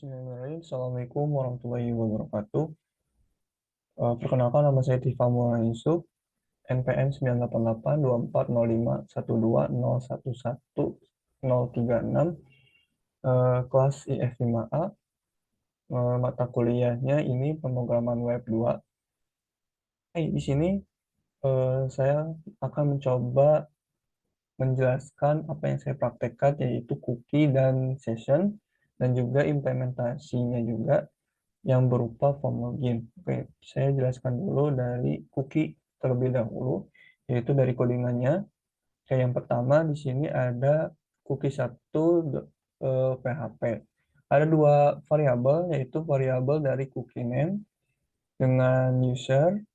Bismillahirrahmanirrahim. Assalamualaikum warahmatullahi wabarakatuh. Perkenalkan nama saya Tifa Maulana Yusuf, NPM 988240511011036, kelas IF 5A. Mata kuliahnya ini pemrograman web 2. Di sini saya akan mencoba menjelaskan apa yang saya praktekkan, yaitu cookie dan session, dan juga implementasinya juga yang berupa form login. Oke, saya jelaskan dulu dari cookie terlebih dahulu, yaitu dari codingannya. Kayak yang pertama di sini ada cookie satu PHP. Ada dua variabel, yaitu variabel dari cookie name dengan user,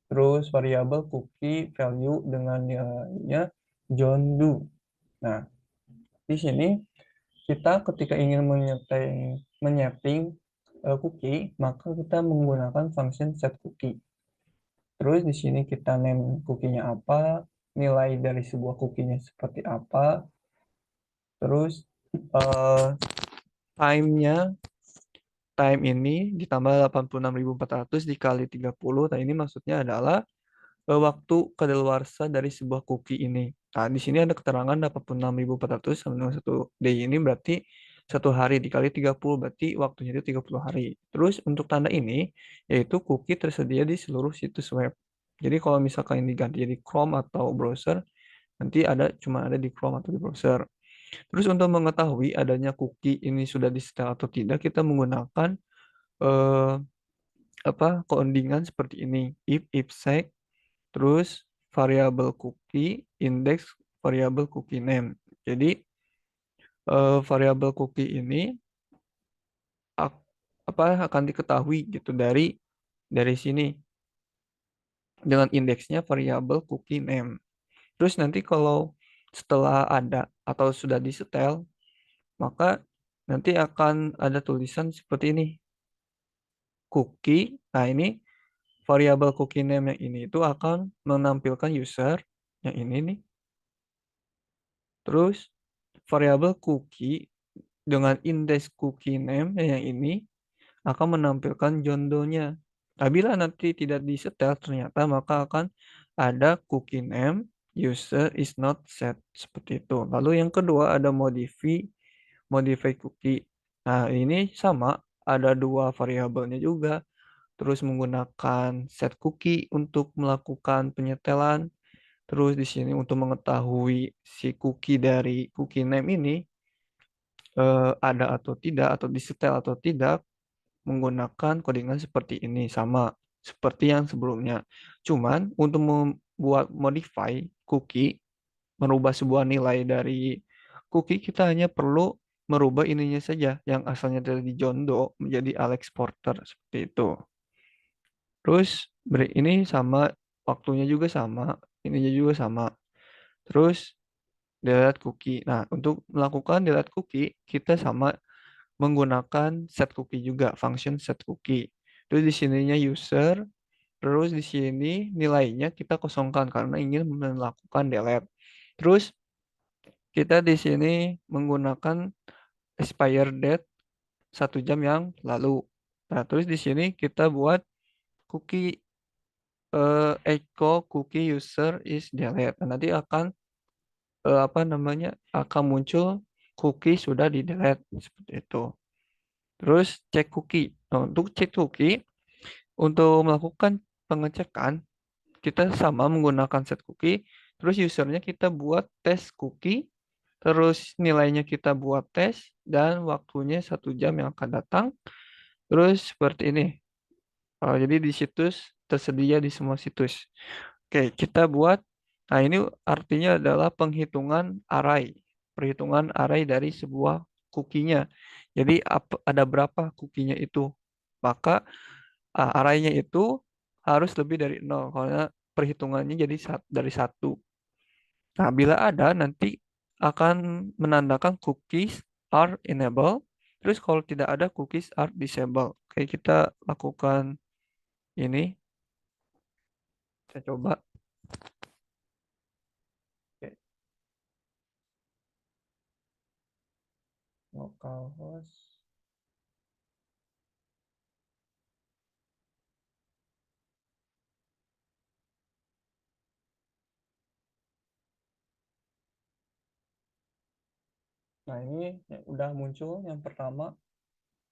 terus variabel cookie value dengan nilainya John Doe. Nah, di sini kita ketika ingin menyeting cookie, maka kita menggunakan function set cookie. Terus di sini kita name cookie-nya apa, nilai dari sebuah cookie-nya seperti apa, terus eh, time-nya, time ini ditambah 86.400 dikali 30. Nah, ini maksudnya adalah waktu kadaluarsa dari sebuah cookie ini. Nah, di sini ada keterangan 86.400 sama dengan 1 day ini berarti 1 hari dikali 30 berarti waktunya itu 30 hari. Terus untuk tanda ini yaitu cookie tersedia di seluruh situs web. Jadi kalau misalkan ini ganti jadi Chrome atau browser, nanti cuma ada di Chrome atau di browser. Terus untuk mengetahui adanya cookie ini sudah di-setel atau tidak, kita menggunakan eh, codingan seperti ini. If sec, terus variabel cookie, index variabel cookie name. Jadi variabel cookie ini ak- akan diketahui gitu dari sini dengan indeksnya variabel cookie name. Terus nanti kalau setelah ada atau sudah disetel, maka nanti akan ada tulisan seperti ini, cookie. Nah, ini variabel cookie name yang ini itu akan menampilkan user yang ini nih. Terus variabel cookie dengan indeks cookie name yang ini akan menampilkan jondonya. Apabila nanti tidak disetel ternyata maka akan ada cookie name user is not set seperti itu. Lalu yang kedua ada modify cookie. Nah, ini sama ada dua variabelnya juga. Terus menggunakan set cookie untuk melakukan penyetelan. Terus di sini untuk mengetahui si cookie dari cookie name ini ada atau tidak atau disetel atau tidak menggunakan codingan seperti ini sama seperti yang sebelumnya. Cuman untuk membuat modify cookie, merubah sebuah nilai dari cookie kita hanya perlu merubah ininya saja yang asalnya dari John Doe menjadi Alex Porter seperti itu. Terus ini sama waktunya juga sama, ininya juga sama. Terus delete cookie. Nah, untuk melakukan delete cookie kita sama menggunakan set cookie juga, function set cookie. Terus di sininya user, terus di sini nilainya kita kosongkan karena ingin melakukan delete. Terus kita di sini menggunakan expire date 1 jam yang lalu. Nah, terus di sini kita buat cookie echo cookie user is delete. Nah, nanti akan akan muncul cookie sudah di delete seperti itu. Terus cek cookie. Nah, untuk cek cookie, untuk melakukan pengecekan, kita sama menggunakan set cookie. Terus usernya kita buat tes cookie. Terus nilainya kita buat tes. Dan waktunya 1 jam yang akan datang. Terus seperti ini. Jadi di situs tersedia di semua situs. Oke, kita buat. Nah, ini artinya adalah penghitungan array. Perhitungan array dari sebuah cookie-nya. Jadi ada berapa cookie-nya itu. Maka array-nya itu harus lebih dari 0. Karena perhitungannya jadi dari 1. Nah, bila ada nanti akan menandakan cookies are enable. Terus kalau tidak ada cookies are disable. Oke, kita lakukan ini. Saya coba. Oke, localhost Nah, ini udah muncul yang pertama,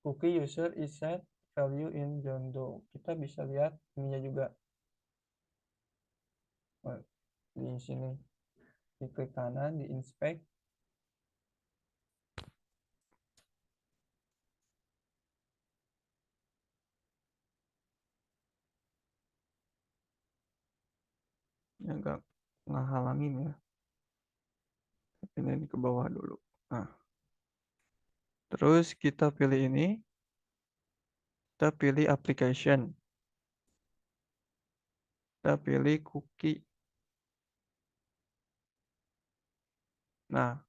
cookie user is set value in John Doe. Kita bisa lihat ininya juga. Di sini diklik kanan, di inspect. Agak ngehalangin ya. Ini ke bawah dulu. Nah, terus kita pilih ini. Kita pilih application. Kita pilih cookie. Nah,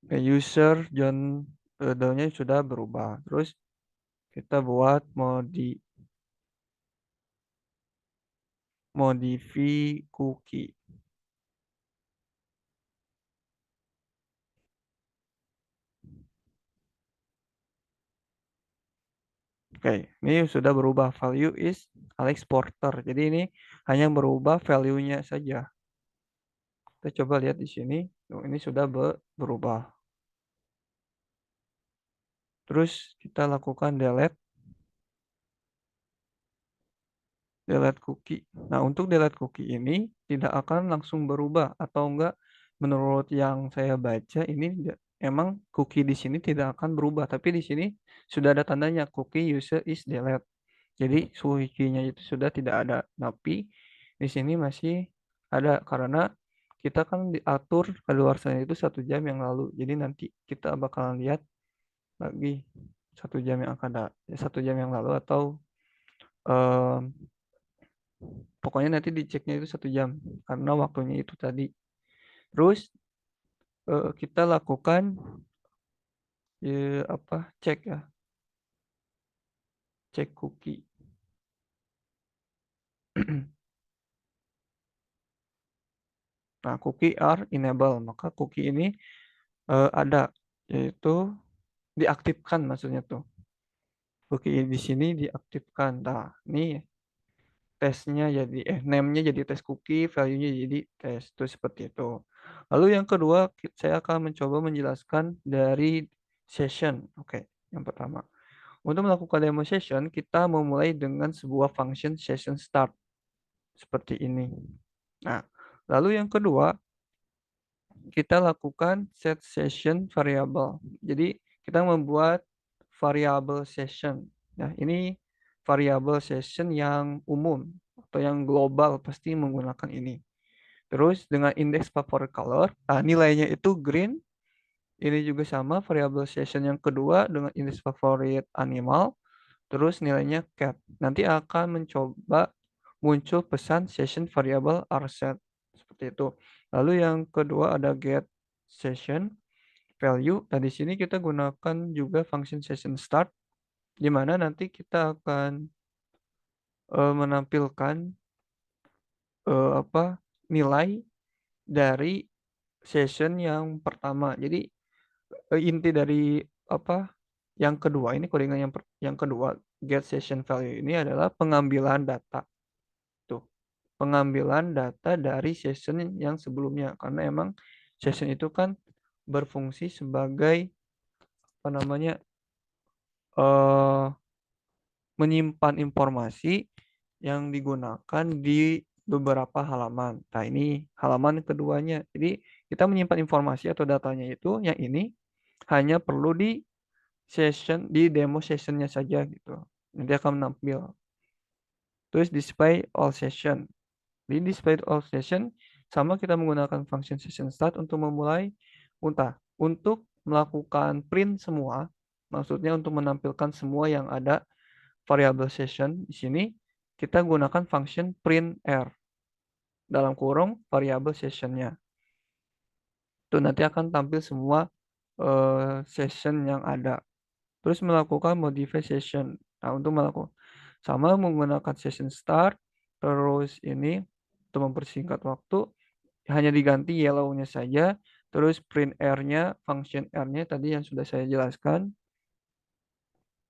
user John Doe-nya sudah berubah. Terus kita buat modify cookie. Oke, ini sudah berubah. Value is Alex Porter. Jadi ini hanya berubah value-nya saja. Kita coba lihat di sini. Ini sudah berubah. Terus kita lakukan delete cookie. Nah, untuk delete cookie ini tidak akan langsung berubah atau enggak, menurut yang saya baca ini emang cookie di sini tidak akan berubah, tapi di sini sudah ada tandanya cookie user is delete. Jadi cookie-nya itu sudah tidak ada, tapi di sini masih ada karena kita kan diatur keluarannya itu 1 jam yang lalu. Jadi nanti kita bakalan lihat lagi 1 jam yang akan ada, 1 jam yang lalu atau em, pokoknya nanti diceknya itu 1 jam karena waktunya itu tadi. Terus kita lakukan cek ya, cek cookie. Nah, cookie are enable, maka cookie ini ada, yaitu diaktifkan maksudnya tuh. Cookie di sini diaktifkan. Nah, ini tesnya jadi name-nya jadi tes cookie, value-nya jadi tes. Itu seperti itu. Lalu yang kedua, saya akan mencoba menjelaskan dari session. Oke, yang pertama. Untuk melakukan demo session, kita memulai dengan sebuah function session start seperti ini. Nah, lalu yang kedua, kita lakukan set session variable. Jadi, kita membuat variable session. Nah, ini variable session yang umum atau yang global pasti menggunakan ini. Terus dengan index favorite color, nah nilainya itu green. Ini juga sama variable session yang kedua dengan index favorite animal. Terus nilainya cat. Nanti akan mencoba muncul pesan session variable are set. Seperti itu. Lalu yang kedua ada get session value. Dan di sini kita gunakan juga function session start, di mana nanti kita akan menampilkan nilai dari session yang pertama. Jadi inti dari apa yang kedua ini, codingan yang kedua get session value ini adalah pengambilan data. Tuh, pengambilan data dari session yang sebelumnya, karena emang session itu kan berfungsi sebagai apa namanya eh menyimpan informasi yang digunakan di beberapa halaman. Nah, ini halaman keduanya. Jadi, kita menyimpan informasi atau datanya itu yang ini hanya perlu di demo sessionnya saja gitu. Nanti akan menampil. Terus display all session. Di display all session sama kita menggunakan function session start untuk memulai untuk melakukan print semua. Maksudnya untuk menampilkan semua yang ada variable session di sini kita gunakan function print r dalam kurung variable sessionnya. Itu nanti akan tampil semua session yang ada. Terus melakukan modify session. Nah, untuk melakukan sama menggunakan session start, terus ini untuk mempersingkat waktu hanya diganti yellow-nya saja, terus print r-nya, function r-nya tadi yang sudah saya jelaskan.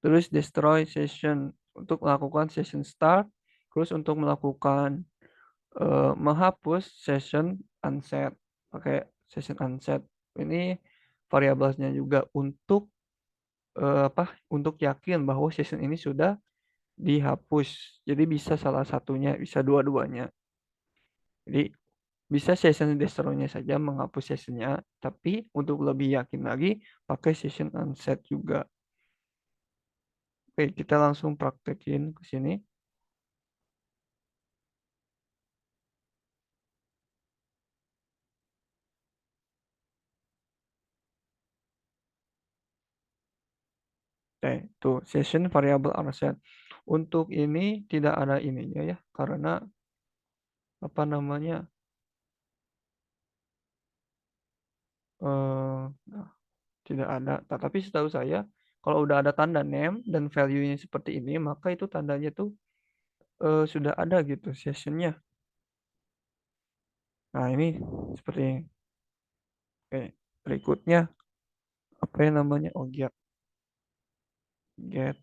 Terus destroy session untuk melakukan session start, terus untuk melakukan menghapus session unset pakai session unset. Ini variabelnya juga untuk untuk yakin bahwa session ini sudah dihapus. Jadi bisa salah satunya, bisa dua-duanya. Jadi bisa session destroy-nya saja menghapus sessionnya, tapi untuk lebih yakin lagi pakai session unset juga. Oke, kita langsung praktekin ke sini. Oke, tuh session variable unset. Untuk ini tidak ada ininya ya, karena apa namanya? Nah, tidak ada. Tapi setahu saya, kalau udah ada tanda name dan value-nya seperti ini, maka itu tandanya tuh sudah ada gitu sessionnya. Nah, ini seperti ini. Oke, berikutnya apa yang namanya? Oh, get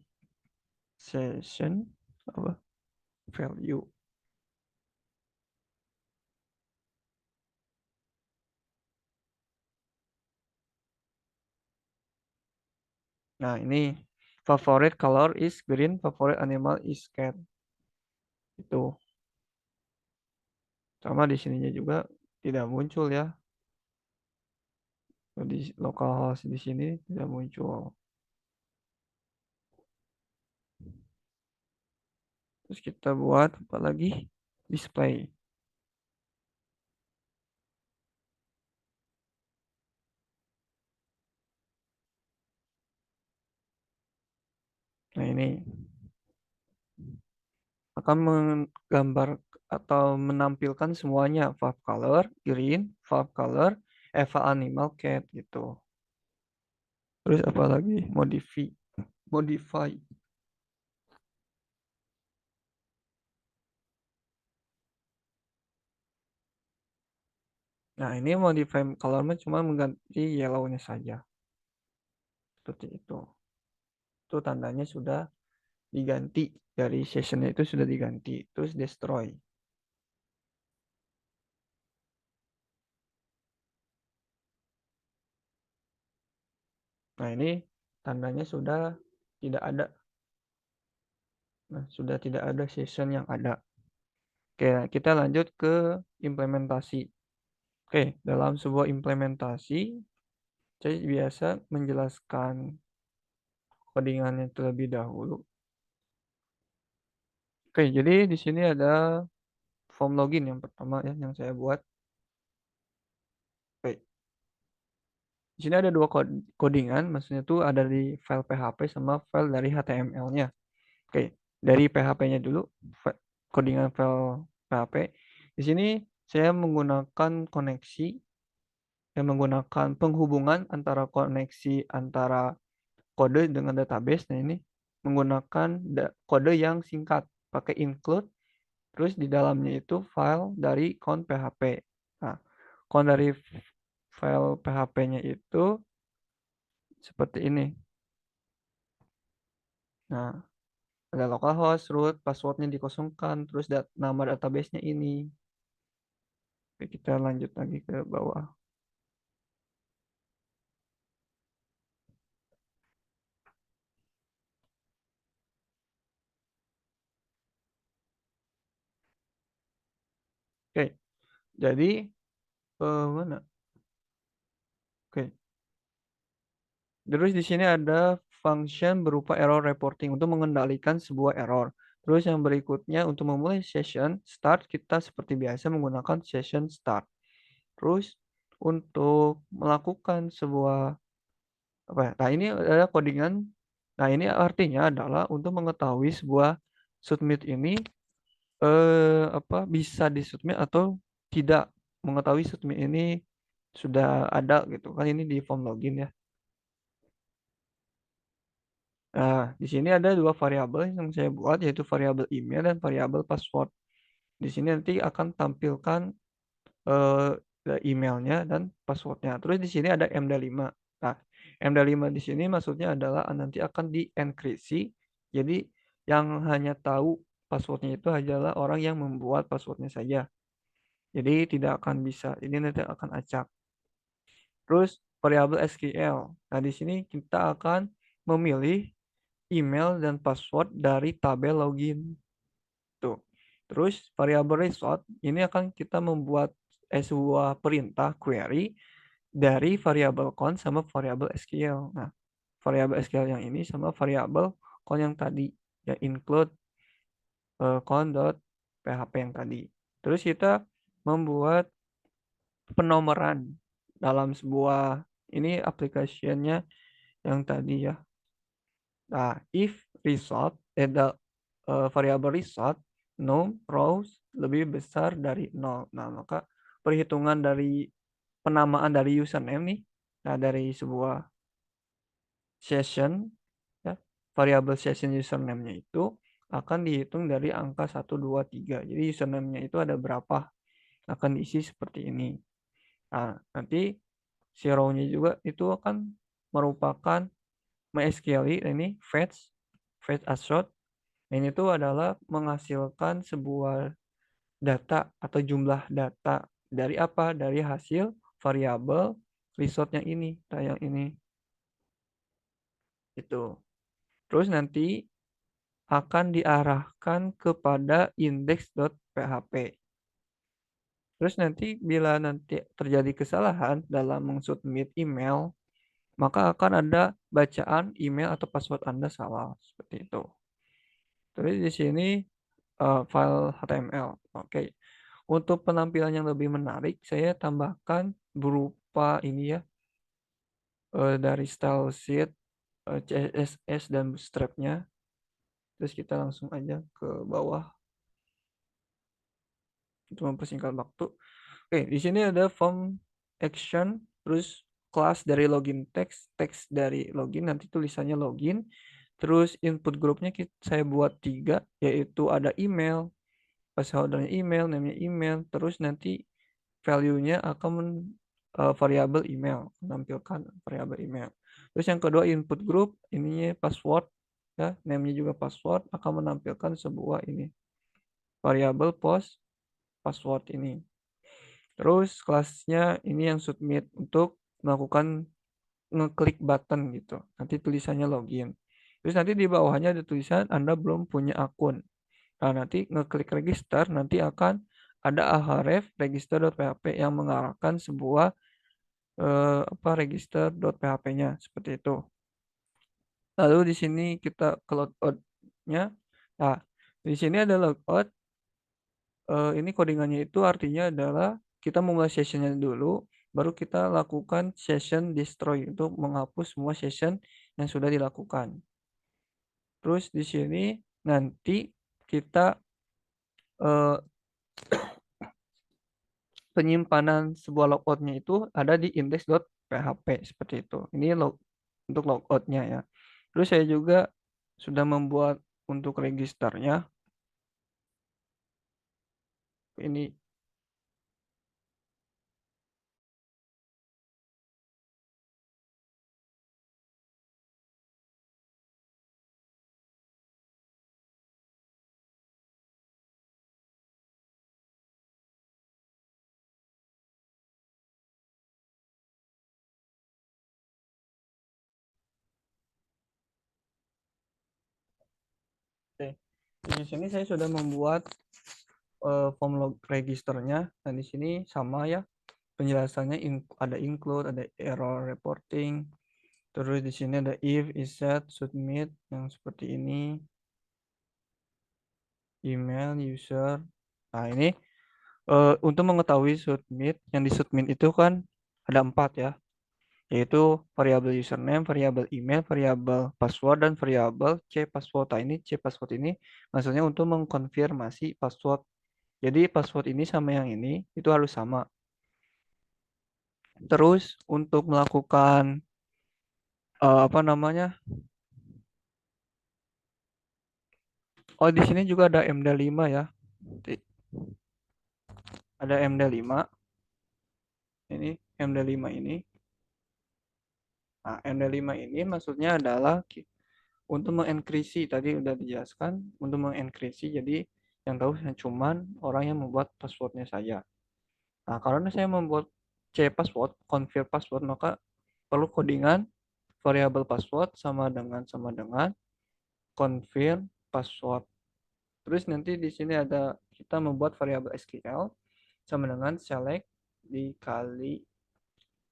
session apa value. Nah, ini favorite color is green, favorite animal is cat. Itu sama di sininya juga tidak muncul ya. Di localhost di sini tidak muncul. Terus kita buat apa lagi? Display. Nah, ini akan menggambar atau menampilkan semuanya valve color green, valve color, Eva animal cat gitu. Terus apa lagi? Modify. Nah, ini modify colornya cuma mengganti yellow-nya saja. Seperti itu. Itu tandanya sudah diganti. Dari sessionnya itu sudah diganti. Terus destroy. Nah, ini tandanya sudah tidak ada. Nah, sudah tidak ada session yang ada. Oke, kita lanjut ke implementasi. Oke, dalam sebuah implementasi, saya biasa menjelaskan codingannya terlebih dahulu. Oke, jadi di sini ada form login yang pertama ya yang saya buat. Oke, di sini ada dua codingan, maksudnya tuh ada di file PHP sama file dari HTML-nya. Oke, dari PHP-nya dulu, codingan file PHP. Di sini saya menggunakan koneksi yang menggunakan penghubungan antara koneksi antara kode dengan database. Nah, ini menggunakan kode yang singkat, pakai include, terus di dalamnya itu file dari count PHP. Nah, count dari file PHP-nya itu seperti ini. Nah, ada localhost, root, passwordnya dikosongkan, terus nama database-nya ini. Oke, kita lanjut lagi ke bawah. Oke, jadi mana? Oke, terus di sini ada function berupa error reporting untuk mengendalikan sebuah error. Terus yang berikutnya untuk memulai session start kita seperti biasa menggunakan session start. Terus untuk melakukan sebuah apa ya? Nah, ini adalah codingan. Nah, ini artinya adalah untuk mengetahui sebuah submit ini bisa disubmit atau tidak, mengetahui submit ini sudah ada gitu kan, ini di form login ya. Nah, di sini ada dua variabel yang saya buat, yaitu variabel email dan variabel password. Di sini nanti akan tampilkan emailnya dan passwordnya. Terus di sini ada MD5. Nah, MD5 di sini maksudnya adalah nanti akan dienkripsi. Jadi yang hanya tahu passwordnya itu adalah orang yang membuat passwordnya saja. Jadi tidak akan bisa. Ini nanti akan acak. Terus variabel SQL. Nah, di sini kita akan memilih email dan password dari tabel login. Tuh. Terus variabel result ini akan kita membuat sebuah perintah query dari variabel count sama variabel SQL. Nah, variabel SQL yang ini sama variabel count yang tadi, yang include count.php yang tadi. Terus kita membuat penomoran dalam sebuah ini aplikasinya yang tadi ya. Nah, if result variabel result no rows lebih besar dari 0. Nah, maka perhitungan dari penamaan dari username nih, nah dari sebuah session ya, variabel session username-nya itu akan dihitung dari angka 1 2 3. Jadi username-nya itu ada berapa akan diisi seperti ini. Nah, nanti si row-nya juga itu akan merupakan MySQL ini fetch assert. Ini tuh adalah menghasilkan sebuah data atau jumlah data dari apa? Dari hasil variabel result yang ini, yang ini. Itu. Terus nanti akan diarahkan kepada index.php. Terus nanti bila nanti terjadi kesalahan dalam mengsubmit email, maka akan ada bacaan email atau password Anda salah seperti itu. Terus di sini file HTML. Oke. Untuk penampilan yang lebih menarik, saya tambahkan berupa ini ya dari style sheet, CSS dan bootstrap-nya. Terus kita langsung aja ke bawah untuk mempersingkat waktu. Oke, di sini ada form action, terus kelas dari login text, text dari login, nanti tulisannya login. Terus input grupnya saya buat 3, yaitu ada email, passwordnya email, namanya email, terus nanti value-nya akan variabel email, menampilkan variabel email. Terus yang kedua input group, ininya password, ya, name-nya juga password, akan menampilkan sebuah ini variabel password ini. Terus kelasnya ini yang submit untuk melakukan ngeklik button gitu. Nanti tulisannya login. Terus nanti di bawahnya ada tulisan Anda belum punya akun. Nah, nanti ngeklik register nanti akan ada ahref register.php yang mengarahkan sebuah register.php-nya seperti itu. Lalu di sini kita ke logout-nya. Nah, di sini ada logout. Ini codingannya itu artinya adalah kita memulai sessionnya dulu, baru kita lakukan session destroy untuk menghapus semua session yang sudah dilakukan. Terus di sini nanti kita eh, penyimpanan sebuah logoutnya itu ada di index.php seperti itu. Ini untuk logoutnya ya. Terus saya juga sudah membuat untuk registernya. Ini oke. Di sini saya sudah membuat form log registernya dan di sini sama ya penjelasannya ada include, ada error reporting, terus di sini ada if, is set, submit yang seperti ini, email, user. Nah ini untuk mengetahui submit yang disubmit itu kan ada 4 ya, yaitu variabel username, variabel email, variabel password, dan variabel c password. Nah, ini c password ini maksudnya untuk mengkonfirmasi password. Jadi password ini sama yang ini itu harus sama. Terus untuk melakukan apa namanya? Oh, di sini juga ada MD5 ya. Ada MD5. Ini MD5 ini. Nah, MD5 ini maksudnya adalah untuk mengenkripsi tadi udah dijelaskan untuk mengenkripsi jadi yang tahu cuman orang yang membuat passwordnya saya. Nah, karena saya membuat C password, confirm password, maka perlu codingan variabel password sama dengan confirm password. Terus nanti di sini ada kita membuat variabel SQL sama dengan select dikali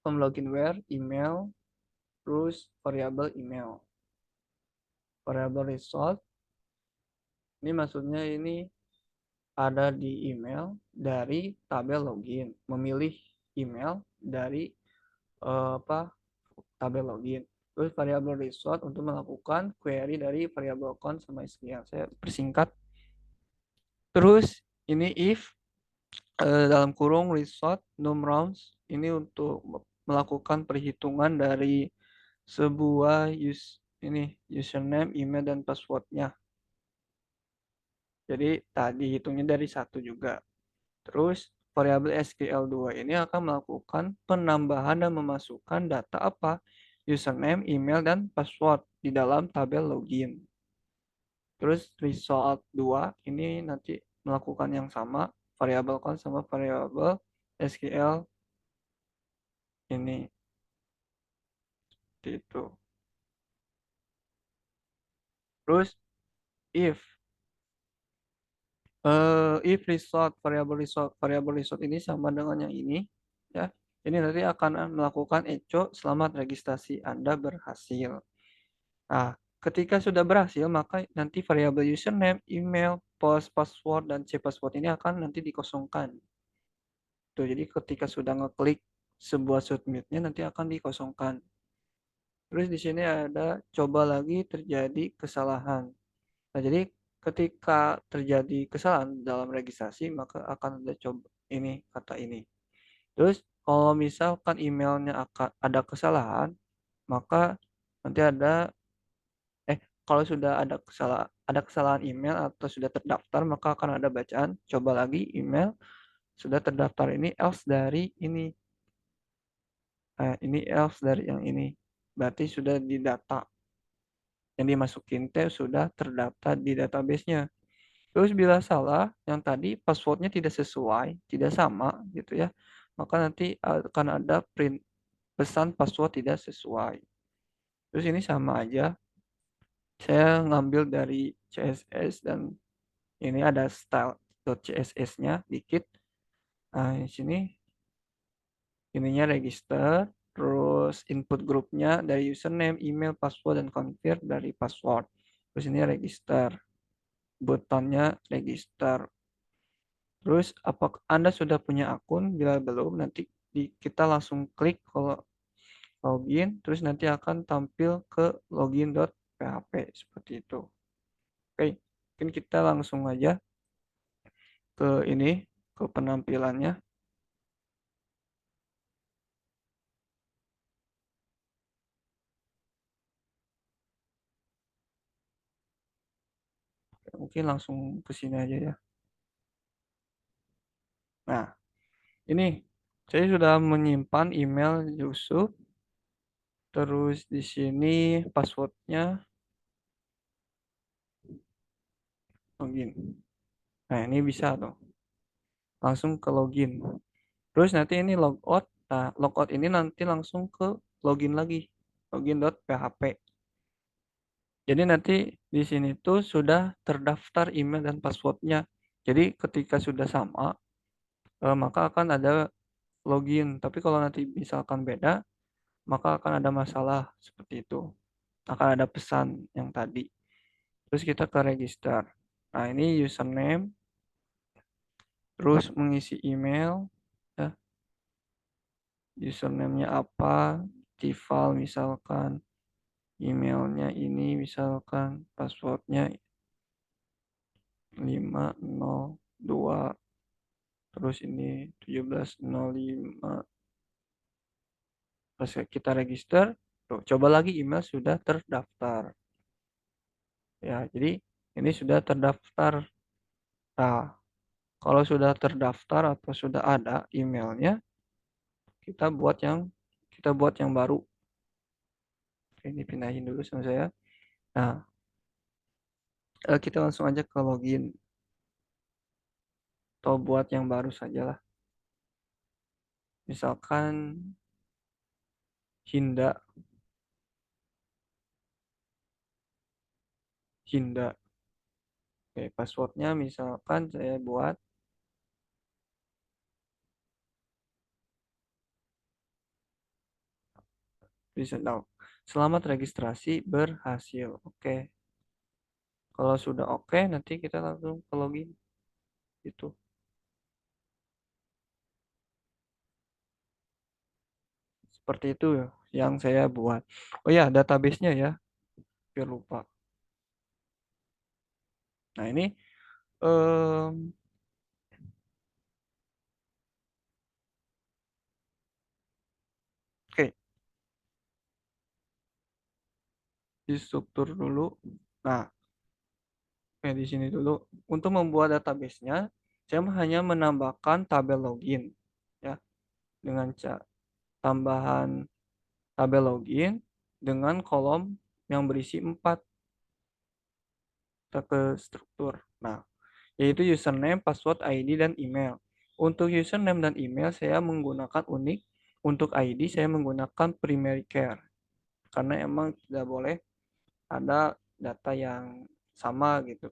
login where email, terus variabel email. Variabel result ini maksudnya ini ada di email dari tabel login, memilih email dari tabel login. Terus variabel result untuk melakukan query dari variabel count sama SQL. Saya persingkat. Terus ini if dalam kurung result num rounds ini untuk melakukan perhitungan dari sebuah username, email dan passwordnya. Jadi tadi hitungnya dari satu juga. Terus variabel SQL2 ini akan melakukan penambahan dan memasukkan data apa? Username, email, dan password di dalam tabel login. Terus result 2 ini nanti melakukan yang sama, variabel count sama variabel SQL ini. Seperti itu. Terus if variabel result ini sama dengan yang ini, ya. Ini nanti akan melakukan echo selamat registrasi Anda berhasil. Nah, ketika sudah berhasil, maka nanti variabel username, email, password, dan password ini akan nanti dikosongkan. Tuh, jadi ketika sudah ngeklik sebuah submitnya nanti akan dikosongkan. Terus di sini ada coba lagi terjadi kesalahan. Nah, jadi ketika terjadi kesalahan dalam registrasi, maka akan ada coba ini kata ini. Terus kalau misalkan emailnya akan ada kesalahan, maka nanti kalau sudah ada kesalahan email atau sudah terdaftar, maka akan ada bacaan coba lagi email sudah terdaftar ini else dari ini. Nah, ini else dari yang ini. Berarti sudah didata. Yang dimasukin teh sudah terdaftar di database-nya. Terus bila salah, yang tadi passwordnya tidak sesuai, tidak sama gitu ya, maka nanti akan ada print pesan password tidak sesuai. Terus ini sama aja. Saya ngambil dari CSS dan ini ada style.css-nya dikit. Nah, di sini ininya register, terus input grupnya dari username, email, password, dan confirm dari password. Terus ini register, buttonnya register. Terus apakah Anda sudah punya akun? Bila belum, nanti kita langsung klik kalau login, terus nanti akan tampil ke login.php seperti itu. Oke, mungkin kita langsung aja ke ini, ke penampilannya. Mungkin langsung ke sini aja ya. Nah, ini saya sudah menyimpan email Yusuf. Terus di sini passwordnya login. Nah, ini bisa tuh. Langsung ke login. Terus nanti ini logout. Nah, logout ini nanti langsung ke login lagi. Login.php. Jadi nanti di sini tuh sudah terdaftar email dan passwordnya. Jadi ketika sudah sama, maka akan ada login. Tapi kalau nanti misalkan beda, maka akan ada masalah seperti itu. Akan ada pesan yang tadi. Terus kita ke register. Nah, ini username, terus mengisi email, ya. Username-nya apa, Tival misalkan, emailnya ini misalkan, passwordnya 502, terus ini 1705. Pas kita register, tuh, coba lagi email sudah terdaftar. Ya, jadi ini sudah terdaftar. Nah, kalau sudah terdaftar atau sudah ada emailnya, kita buat yang baru. Oke, ini pindahin dulu sama saya. Nah, kita langsung aja ke login atau buat yang baru saja lah. Misalkan Hinda, Hinda. Oke, passwordnya misalkan saya buat bisa tahu. Selamat registrasi berhasil. Oke. Kalau sudah oke, nanti kita langsung ke login. Itu. Seperti itu ya yang saya buat. Oh ya, database-nya ya. Biar lupa. Nah, ini em, oke, di struktur dulu. Nah, oke, di sini dulu. Untuk membuat database-nya, saya hanya menambahkan tabel login ya dengan tambahan tabel login dengan kolom yang berisi 4 ke struktur. Nah, yaitu username, password, ID, dan email. Untuk username dan email saya menggunakan unik. Untuk ID saya menggunakan primary care. Karena emang tidak boleh ada data yang sama gitu.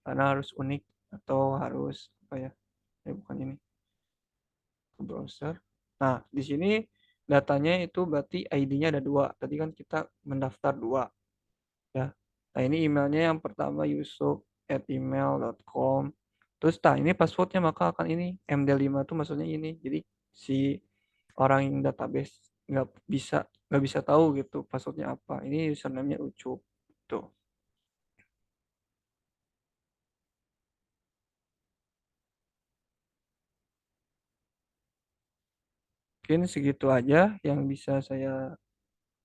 Karena harus unik atau harus apa ya? Bukan ini browser. Nah, di sini datanya itu berarti ID-nya ada dua. Tadi kan kita mendaftar dua ya. Nah, ini emailnya yang pertama yusuf@email.com. Terus nah ini passwordnya maka akan ini MD5 tuh maksudnya ini. Jadi si orang yang database nggak bisa tahu gitu passwordnya apa. Ini username-nya Ucup. Tuh. Mungkin segitu aja yang bisa saya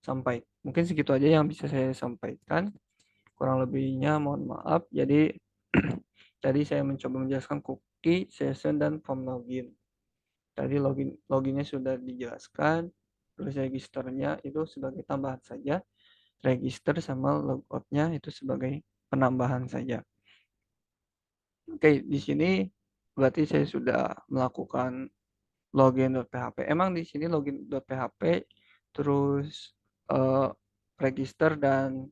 sampaikan. Mungkin segitu aja yang bisa saya sampaikan. Kurang lebihnya mohon maaf. Jadi tadi saya mencoba menjelaskan cookie, session, dan form login. Tadi loginnya sudah dijelaskan, terus registernya itu sebagai tambahan saja, register sama logoutnya itu sebagai penambahan saja. Oke, di sini berarti saya sudah melakukan login.php. Emang di sini login.php, terus eh, register dan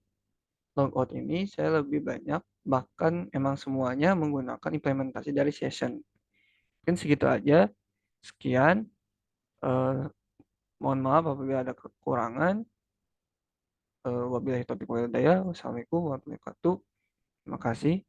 logout ini saya lebih banyak, bahkan emang semuanya menggunakan implementasi dari session. Mungkin segitu aja. Sekian. Eh, Mohon maaf apabila ada kekurangan. Wabillahi taufiq wal hidayah. Wassalamualaikum warahmatullahi wabarakatuh. Terima kasih.